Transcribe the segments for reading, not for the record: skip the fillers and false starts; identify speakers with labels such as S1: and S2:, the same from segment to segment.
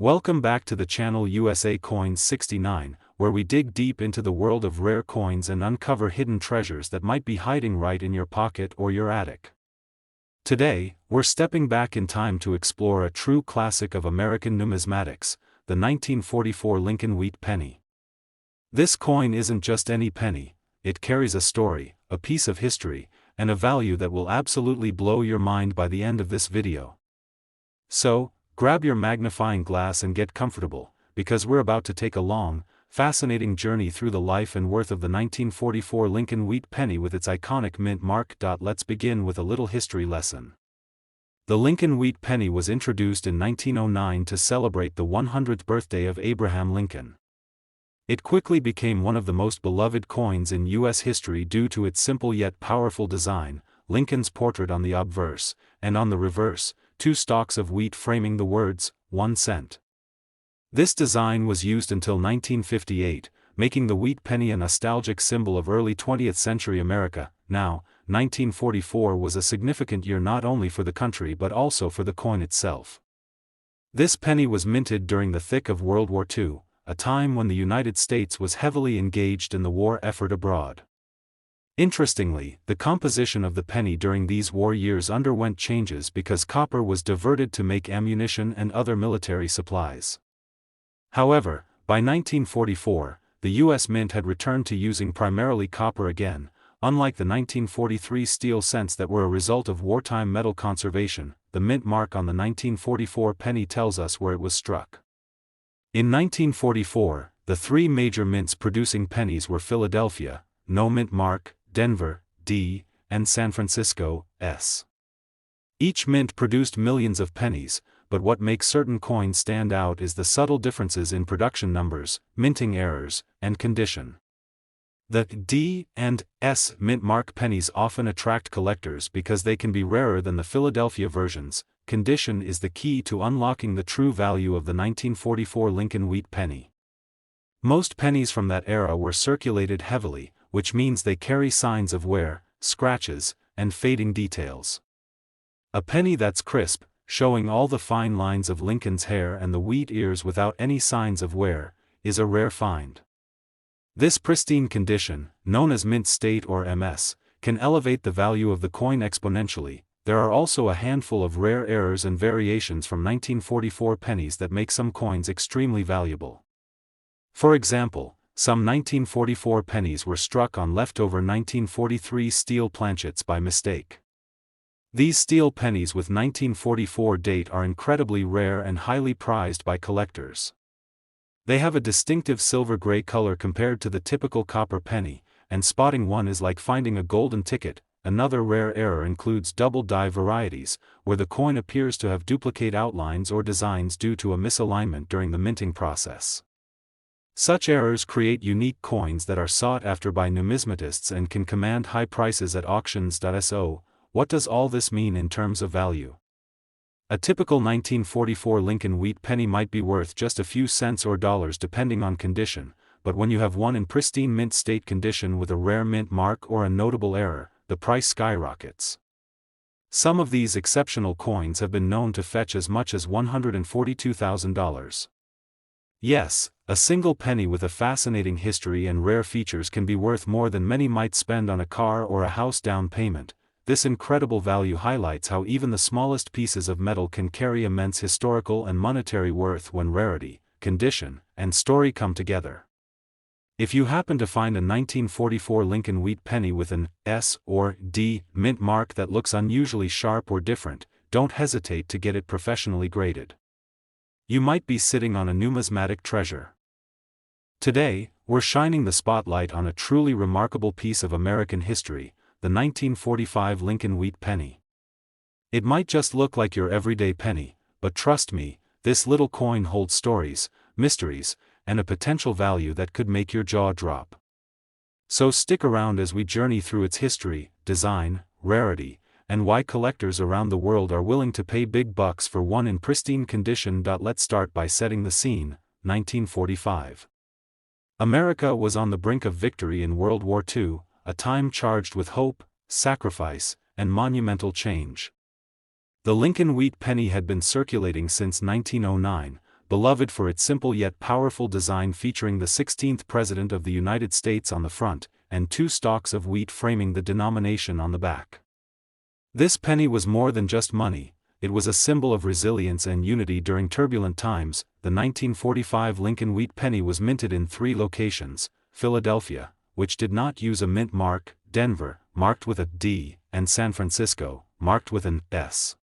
S1: Welcome back to the channel USA Coins 69, where we dig deep into the world of rare coins and uncover hidden treasures that might be hiding right in your pocket or your attic. Today, we're stepping back in time to explore a true classic of American numismatics, the 1944 Lincoln Wheat Penny. This coin isn't just any penny, it carries a story, a piece of history, and a value that will absolutely blow your mind by the end of this video. So, grab your magnifying glass and get comfortable, because we're about to take a long, fascinating journey through the life and worth of the 1944 Lincoln Wheat Penny with its iconic mint mark. Let's begin with a little history lesson. The Lincoln Wheat Penny was introduced in 1909 to celebrate the 100th birthday of Abraham Lincoln. It quickly became one of the most beloved coins in U.S. history due to its simple yet powerful design, Lincoln's portrait on the obverse, and on the reverse, two stalks of wheat framing the words, 1 cent. This design was used until 1958, making the wheat penny a nostalgic symbol of early 20th century America. Now, 1944 was a significant year not only for the country but also for the coin itself. This penny was minted during the thick of World War II, a time when the United States was heavily engaged in the war effort abroad. Interestingly, the composition of the penny during these war years underwent changes because copper was diverted to make ammunition and other military supplies. However, by 1944, the U.S. Mint had returned to using primarily copper again, unlike the 1943 steel cents that were a result of wartime metal conservation. The mint mark on the 1944 penny tells us where it was struck. In 1944, the three major mints producing pennies were Philadelphia, no mint mark, Denver, D, and San Francisco, S. Each mint produced millions of pennies, but what makes certain coins stand out is the subtle differences in production numbers, minting errors, and condition. The D and S mint mark pennies often attract collectors because they can be rarer than the Philadelphia versions. Condition is the key to unlocking the true value of the 1944 Lincoln Wheat Penny. Most pennies from that era were circulated heavily, which means they carry signs of wear, scratches, and fading details. A penny that's crisp, showing all the fine lines of Lincoln's hair and the wheat ears without any signs of wear, is a rare find. This pristine condition, known as mint state or MS, can elevate the value of the coin exponentially. There are also a handful of rare errors and variations from 1944 pennies that make some coins extremely valuable. For example, some 1944 pennies were struck on leftover 1943 steel planchets by mistake. These steel pennies with 1944 date are incredibly rare and highly prized by collectors. They have a distinctive silver-gray color compared to the typical copper penny, and spotting one is like finding a golden ticket. Another rare error includes double die varieties, where the coin appears to have duplicate outlines or designs due to a misalignment during the minting process. Such errors create unique coins that are sought after by numismatists and can command high prices at auctions. So, what does all this mean in terms of value? A typical 1944 Lincoln Wheat Penny might be worth just a few cents or dollars depending on condition, but when you have one in pristine mint state condition with a rare mint mark or a notable error, the price skyrockets. Some of these exceptional coins have been known to fetch as much as $142,000. Yes, a single penny with a fascinating history and rare features can be worth more than many might spend on a car or a house down payment. This incredible value highlights how even the smallest pieces of metal can carry immense historical and monetary worth when rarity, condition, and story come together. If you happen to find a 1944 Lincoln Wheat Penny with an S or D mint mark that looks unusually sharp or different, don't hesitate to get it professionally graded. You might be sitting on a numismatic treasure. Today, we're shining the spotlight on a truly remarkable piece of American history, the 1945 Lincoln Wheat Penny. It might just look like your everyday penny, but trust me, this little coin holds stories, mysteries, and a potential value that could make your jaw drop. So stick around as we journey through its history, design, rarity, and why collectors around the world are willing to pay big bucks for one in pristine condition. Let's start by setting the scene. 1945. America was on the brink of victory in World War II, a time charged with hope, sacrifice, and monumental change. The Lincoln Wheat Penny had been circulating since 1909, beloved for its simple yet powerful design featuring the 16th President of the United States on the front, and 2 stalks of wheat framing the denomination on the back. This penny was more than just money, it was a symbol of resilience and unity during turbulent times. The 1945 Lincoln Wheat Penny was minted in 3 locations: Philadelphia, which did not use a mint mark, Denver, marked with a D, and San Francisco, marked with an S.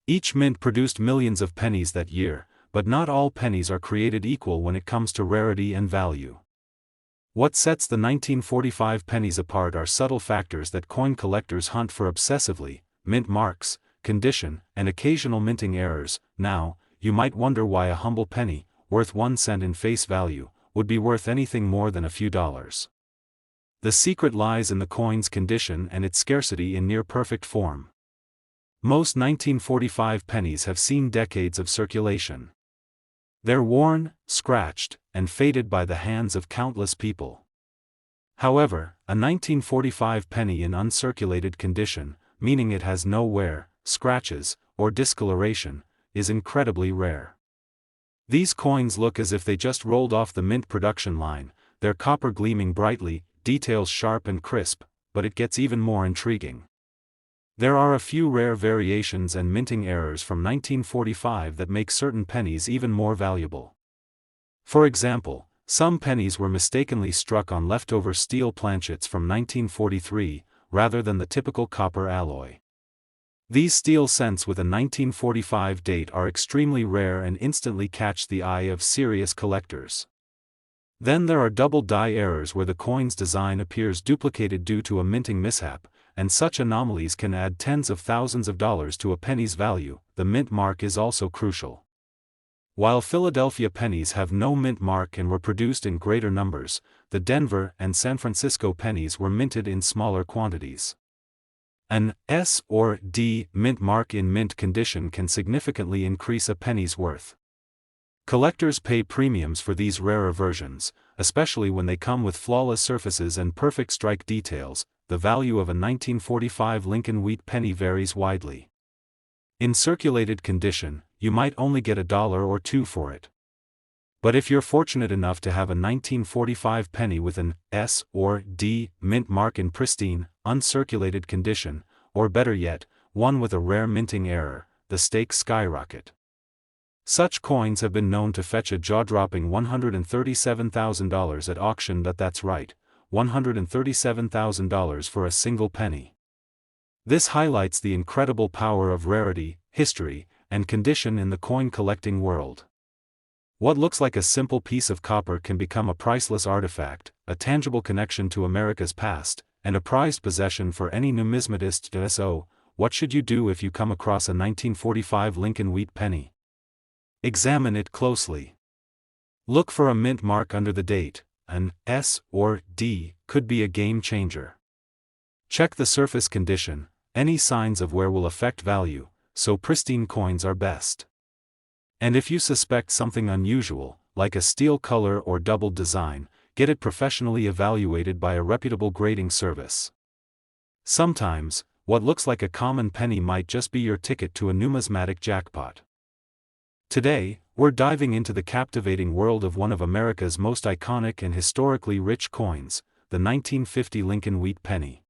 S1: Each mint produced millions of pennies that year, but not all pennies are created equal when it comes to rarity and value. What sets the 1945 pennies apart are subtle factors that coin collectors hunt for obsessively: mint marks, condition, and occasional minting errors. Now, you might wonder why a humble penny, worth 1 cent in face value, would be worth anything more than a few dollars. The secret lies in the coin's condition and its scarcity in near-perfect form. Most 1945 pennies have seen decades of circulation. They're worn, scratched, and faded by the hands of countless people. However, a 1945 penny in uncirculated condition, meaning it has no wear, scratches, or discoloration, is incredibly rare. These coins look as if they just rolled off the mint production line, their copper gleaming brightly, details sharp and crisp, but it gets even more intriguing. There are a few rare variations and minting errors from 1945 that make certain pennies even more valuable. For example, some pennies were mistakenly struck on leftover steel planchets from 1943, rather than the typical copper alloy. These steel cents with a 1945 date are extremely rare and instantly catch the eye of serious collectors. Then there are double die errors where the coin's design appears duplicated due to a minting mishap, and such anomalies can add tens of thousands of dollars to a penny's value. The mint mark is also crucial. While Philadelphia pennies have no mint mark and were produced in greater numbers, the Denver and San Francisco pennies were minted in smaller quantities. An S or D mint mark in mint condition can significantly increase a penny's worth. Collectors pay premiums for these rarer versions, especially when they come with flawless surfaces and perfect strike details. The value of a 1945 Lincoln Wheat penny varies widely. In circulated condition, you might only get $1 or $2 for it. But if you're fortunate enough to have a 1945 penny with an S or D mint mark in pristine, uncirculated condition, or better yet, one with a rare minting error, the stakes skyrocket. Such coins have been known to fetch a jaw-dropping $137,000 at auction. That's right, $137,000 for a single penny. This highlights the incredible power of rarity, history, and condition in the coin collecting world. What looks like a simple piece of copper can become a priceless artifact, a tangible connection to America's past, and a prized possession for any numismatist. So, what should you do if you come across a 1945 Lincoln Wheat penny? Examine it closely. Look for a mint mark under the date. An S or D could be a game changer. Check the surface condition. Any signs of wear will affect value, so pristine coins are best. And if you suspect something unusual, like a steel color or doubled design, get it professionally evaluated by a reputable grading service. Sometimes, what looks like a common penny might just be your ticket to a numismatic jackpot. Today, we're diving into the captivating world of one of America's most iconic and historically rich coins, the 1950 Lincoln Wheat penny.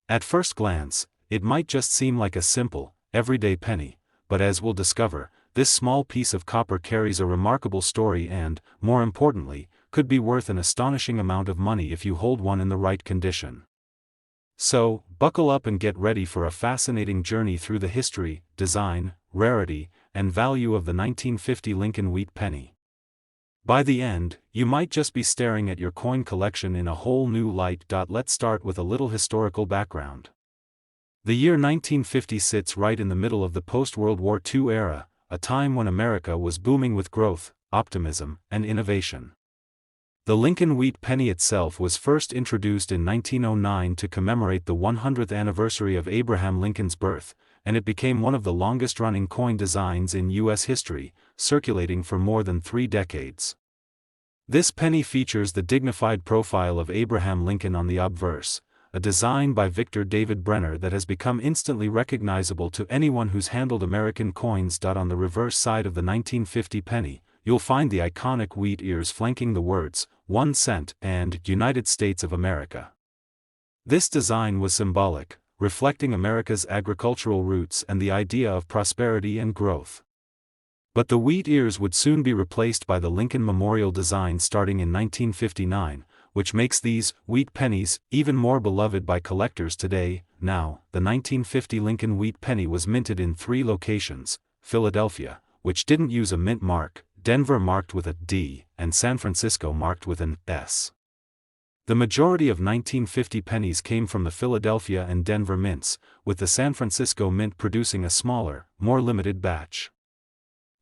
S1: At first glance, it might just seem like a simple, everyday penny, but as we'll discover, this small piece of copper carries a remarkable story and, more importantly, could be worth an astonishing amount of money if you hold one in the right condition. So, buckle up and get ready for a fascinating journey through the history, design, rarity, and value of the 1950 Lincoln Wheat penny. By the end, you might just be staring at your coin collection in a whole new light. Let's start with a little historical background. The year 1950 sits right in the middle of the post-World War II era, a time when America was booming with growth, optimism, and innovation. The Lincoln Wheat penny itself was first introduced in 1909 to commemorate the 100th anniversary of Abraham Lincoln's birth, and it became one of the longest-running coin designs in U.S. history, circulating for more than 3 decades. This penny features the dignified profile of Abraham Lincoln on the obverse, a design by Victor David Brenner that has become instantly recognizable to anyone who's handled American coins. On the reverse side of the 1950 penny, you'll find the iconic wheat ears flanking the words, 1 cent, and United States of America. This design was symbolic, reflecting America's agricultural roots and the idea of prosperity and growth. But the wheat ears would soon be replaced by the Lincoln Memorial design starting in 1959, which makes these wheat pennies even more beloved by collectors today. Now, the 1950 Lincoln wheat penny was minted in 3 locations: Philadelphia, which didn't use a mint mark, Denver marked with a D, and San Francisco marked with an S. The majority of 1950 pennies came from the Philadelphia and Denver mints, with the San Francisco mint producing a smaller, more limited batch.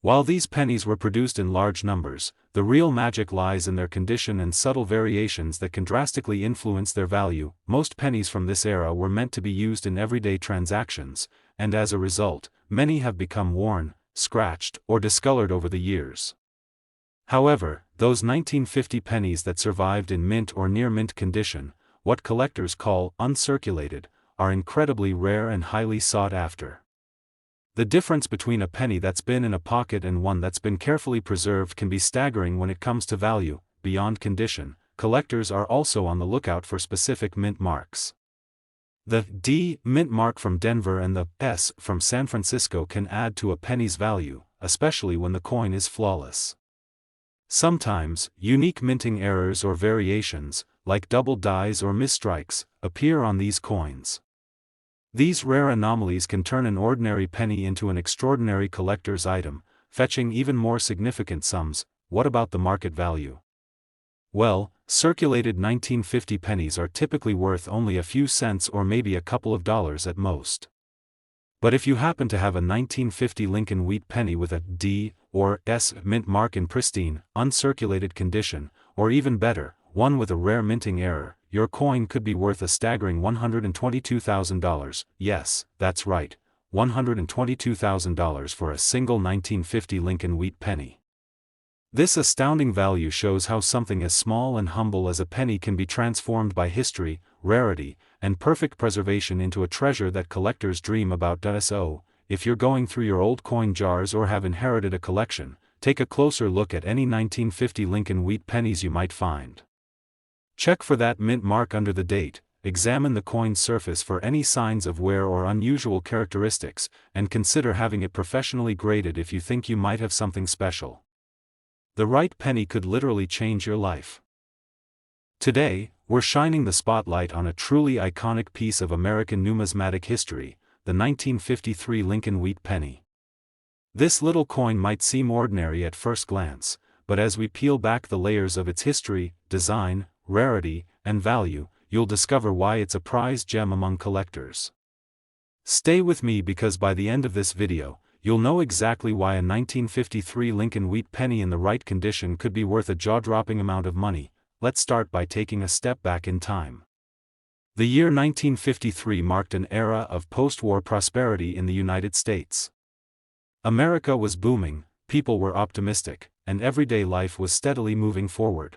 S1: While these pennies were produced in large numbers, the real magic lies in their condition and subtle variations that can drastically influence their value. Most pennies from this era were meant to be used in everyday transactions, and as a result, many have become worn, scratched, or discolored over the years. However, those 1950 pennies that survived in mint or near mint condition, what collectors call uncirculated, are incredibly rare and highly sought after. The difference between a penny that's been in a pocket and one that's been carefully preserved can be staggering when it comes to value. Beyond condition, collectors are also on the lookout for specific mint marks. The D mint mark from Denver and the S from San Francisco can add to a penny's value, especially when the coin is flawless. Sometimes, unique minting errors or variations, like double dies or misstrikes, appear on these coins. These rare anomalies can turn an ordinary penny into an extraordinary collector's item, fetching even more significant sums. What about the market value? Well, circulated 1950 pennies are typically worth only a few cents or maybe a couple of dollars at most. But if you happen to have a 1950 Lincoln wheat penny with a D or S mint mark in pristine, uncirculated condition, or even better, one with a rare minting error, your coin could be worth a staggering $122,000. Yes, that's right, $122,000 for a single 1950 Lincoln wheat penny. This astounding value shows how something as small and humble as a penny can be transformed by history, rarity, and perfect preservation into a treasure that collectors dream about. So, if you're going through your old coin jars or have inherited a collection, take a closer look at any 1950 Lincoln wheat pennies you might find. Check for that mint mark under the date, examine the coin's surface for any signs of wear or unusual characteristics, and consider having it professionally graded if you think you might have something special. The right penny could literally change your life. Today, we're shining the spotlight on a truly iconic piece of American numismatic history, the 1953 Lincoln wheat penny. This little coin might seem ordinary at first glance, but as we peel back the layers of its history, design, rarity, and value, you'll discover why it's a prized gem among collectors. Stay with me because by the end of this video, you'll know exactly why a 1953 Lincoln wheat penny in the right condition could be worth a jaw-dropping amount of money. Let's start by taking a step back in time. The year 1953 marked an era of post-war prosperity in the United States. America was booming, people were optimistic, and everyday life was steadily moving forward.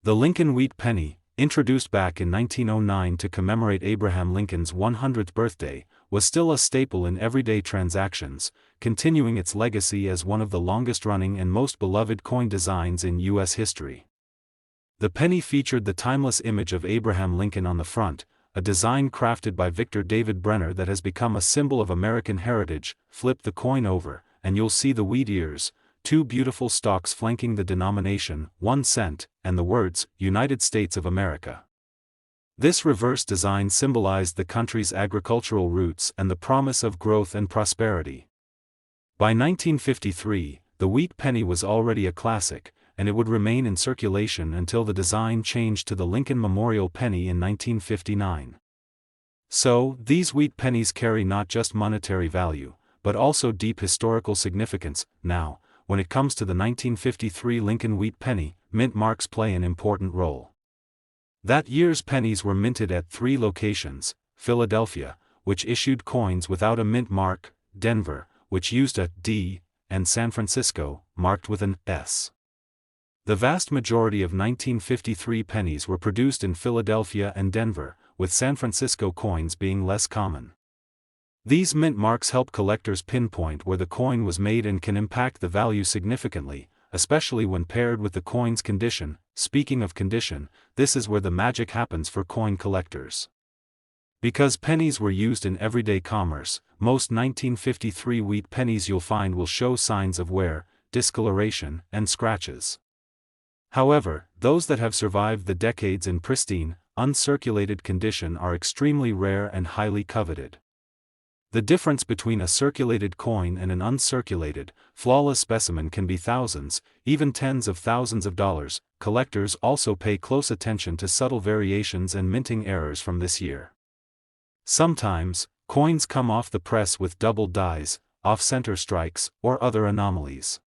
S1: The Lincoln wheat penny, introduced back in 1909 to commemorate Abraham Lincoln's 100th birthday, was still a staple in everyday transactions, continuing its legacy as one of the longest-running and most beloved coin designs in U.S. history. The penny featured the timeless image of Abraham Lincoln on the front, a design crafted by Victor David Brenner that has become a symbol of American heritage. Flip the coin over, and you'll see the wheat ears, 2 beautiful stalks flanking the denomination, 1 cent, and the words, United States of America. This reverse design symbolized the country's agricultural roots and the promise of growth and prosperity. By 1953, the wheat penny was already a classic, and it would remain in circulation until the design changed to the Lincoln Memorial penny in 1959. So, these wheat pennies carry not just monetary value, but also deep historical significance. Now, when it comes to the 1953 Lincoln wheat penny, mint marks play an important role. That year's pennies were minted at 3 locations: Philadelphia, which issued coins without a mint mark, Denver, which used a D, and San Francisco, marked with an S. The vast majority of 1953 pennies were produced in Philadelphia and Denver, with San Francisco coins being less common. These mint marks help collectors pinpoint where the coin was made and can impact the value significantly, especially when paired with the coin's condition. Speaking of condition, this is where the magic happens for coin collectors. Because pennies were used in everyday commerce, most 1953 wheat pennies you'll find will show signs of wear, discoloration, and scratches. However, those that have survived the decades in pristine, uncirculated condition are extremely rare and highly coveted. The difference between a circulated coin and an uncirculated, flawless specimen can be thousands, even tens of thousands of dollars. Collectors also pay close attention to subtle variations and minting errors from this year. Sometimes, coins come off the press with doubled dies, off-center strikes, or other anomalies.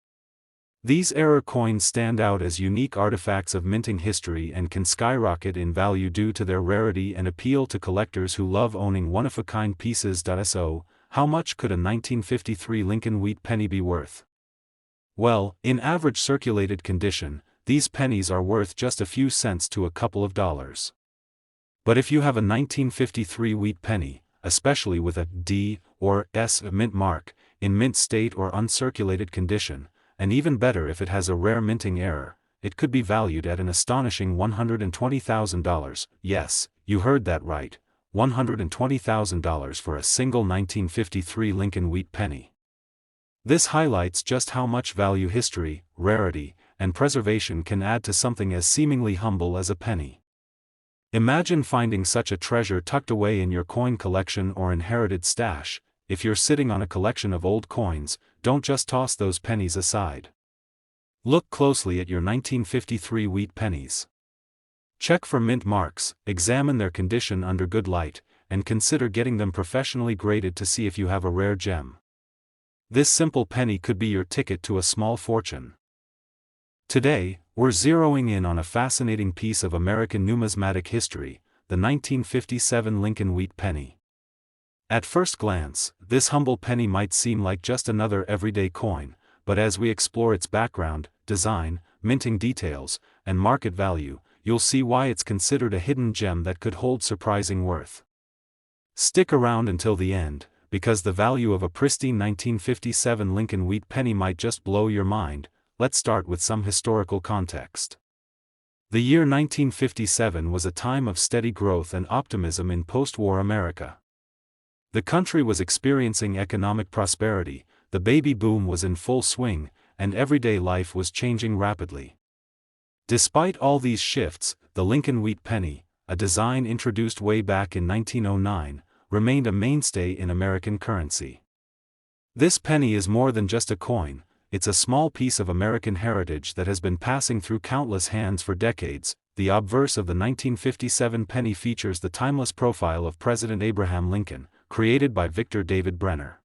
S1: These error coins stand out as unique artifacts of minting history and can skyrocket in value due to their rarity and appeal to collectors who love owning one-of-a-kind pieces. So, how much could a 1953 Lincoln wheat penny be worth? Well, in average circulated condition, these pennies are worth just a few cents to a couple of dollars. But if you have a 1953 wheat penny, especially with a D or S mint mark, in mint state or uncirculated condition, and even better if it has a rare minting error, it could be valued at an astonishing $120,000. Yes, you heard that right, $120,000 for a single 1953 Lincoln wheat penny. This highlights just how much value history, rarity, and preservation can add to something as seemingly humble as a penny. Imagine finding such a treasure tucked away in your coin collection or inherited stash. If you're sitting on a collection of old coins, don't just toss those pennies aside. Look closely at your 1953 wheat pennies. Check for mint marks, examine their condition under good light, and consider getting them professionally graded to see if you have a rare gem. This simple penny could be your ticket to a small fortune. Today, we're zeroing in on a fascinating piece of American numismatic history, the 1957 Lincoln wheat penny. At first glance, this humble penny might seem like just another everyday coin, but as we explore its background, design, minting details, and market value, you'll see why it's considered a hidden gem that could hold surprising worth. Stick around until the end, because the value of a pristine 1957 Lincoln wheat penny might just blow your mind. Let's start with some historical context. The year 1957 was a time of steady growth and optimism in post-war America. The country was experiencing economic prosperity, the baby boom was in full swing, and everyday life was changing rapidly. Despite all these shifts, the Lincoln wheat penny, a design introduced way back in 1909, remained a mainstay in American currency. This penny is more than just a coin, it's a small piece of American heritage that has been passing through countless hands for decades. The obverse of the 1957 penny features the timeless profile of President Abraham Lincoln, created by Victor David Brenner.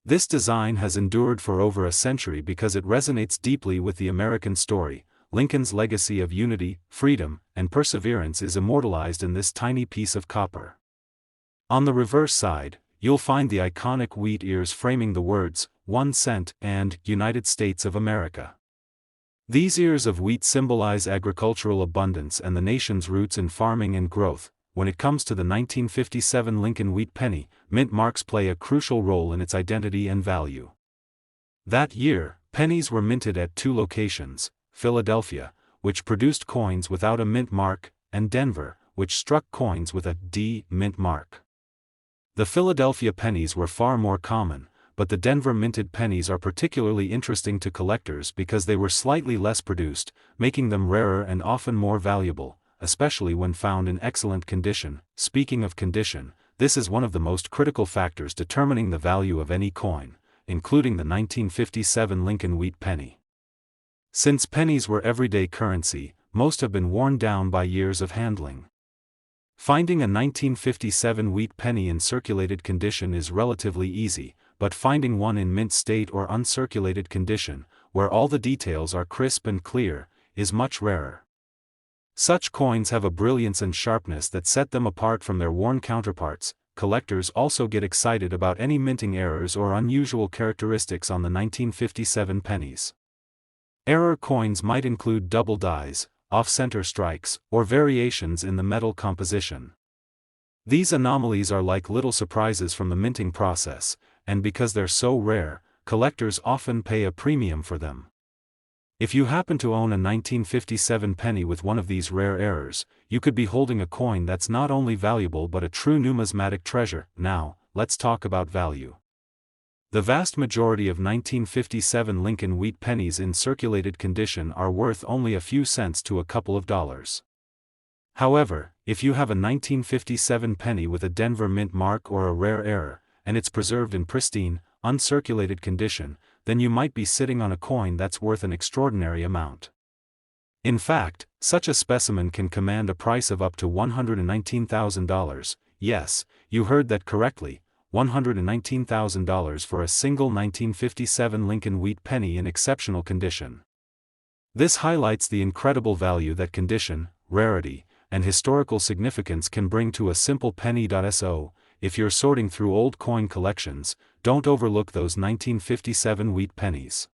S1: This design has endured for over a century because it resonates deeply with the American story. Lincoln's legacy of unity, freedom, and perseverance is immortalized in this tiny piece of copper. On the reverse side, you'll find the iconic wheat ears framing the words, 1 cent, and United States of America. These ears of wheat symbolize agricultural abundance and the nation's roots in farming and growth. When it comes to the 1957 Lincoln wheat penny, mint marks play a crucial role in its identity and value. That year, pennies were minted at two locations, Philadelphia, which produced coins without a mint mark, and Denver, which struck coins with a D mint mark. The Philadelphia pennies were far more common, but the Denver minted pennies are particularly interesting to collectors because they were slightly less produced, making them rarer and often more valuable, especially when found in excellent condition. Speaking of condition, this is one of the most critical factors determining the value of any coin, including the 1957 Lincoln wheat penny. Since pennies were everyday currency, most have been worn down by years of handling. Finding a 1957 wheat penny in circulated condition is relatively easy, but finding one in mint state or uncirculated condition, where all the details are crisp and clear, is much rarer. Such coins have a brilliance and sharpness that set them apart from their worn counterparts. Collectors also get excited about any minting errors or unusual characteristics on the 1957 pennies. Error coins might include double dies, off-center strikes, or variations in the metal composition. These anomalies are like little surprises from the minting process, and because they're so rare, collectors often pay a premium for them. If you happen to own a 1957 penny with one of these rare errors, you could be holding a coin that's not only valuable but a true numismatic treasure. Now, let's talk about value. The vast majority of 1957 Lincoln wheat pennies in circulated condition are worth only a few cents to a couple of dollars. However, if you have a 1957 penny with a Denver mint mark or a rare error, and it's preserved in pristine, uncirculated condition, then you might be sitting on a coin that's worth an extraordinary amount. In fact, such a specimen can command a price of up to $119,000, yes, you heard that correctly, $119,000 for a single 1957 Lincoln wheat penny in exceptional condition. This highlights the incredible value that condition, rarity, and historical significance can bring to a simple penny. So, if you're sorting through old coin collections, don't overlook those 1957 wheat pennies.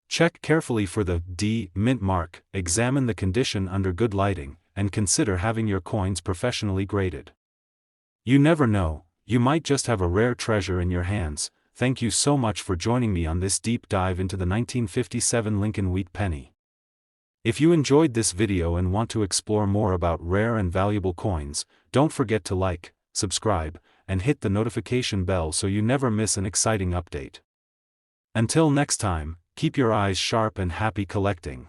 S1: Check carefully for the D mint mark, examine the condition under good lighting, and consider having your coins professionally graded. You never know, you might just have a rare treasure in your hands. Thank you so much for joining me on this deep dive into the 1957 Lincoln wheat penny. If you enjoyed this video and want to explore more about rare and valuable coins, don't forget to like, subscribe, and hit the notification bell so you never miss an exciting update. Until next time, keep your eyes sharp and happy collecting.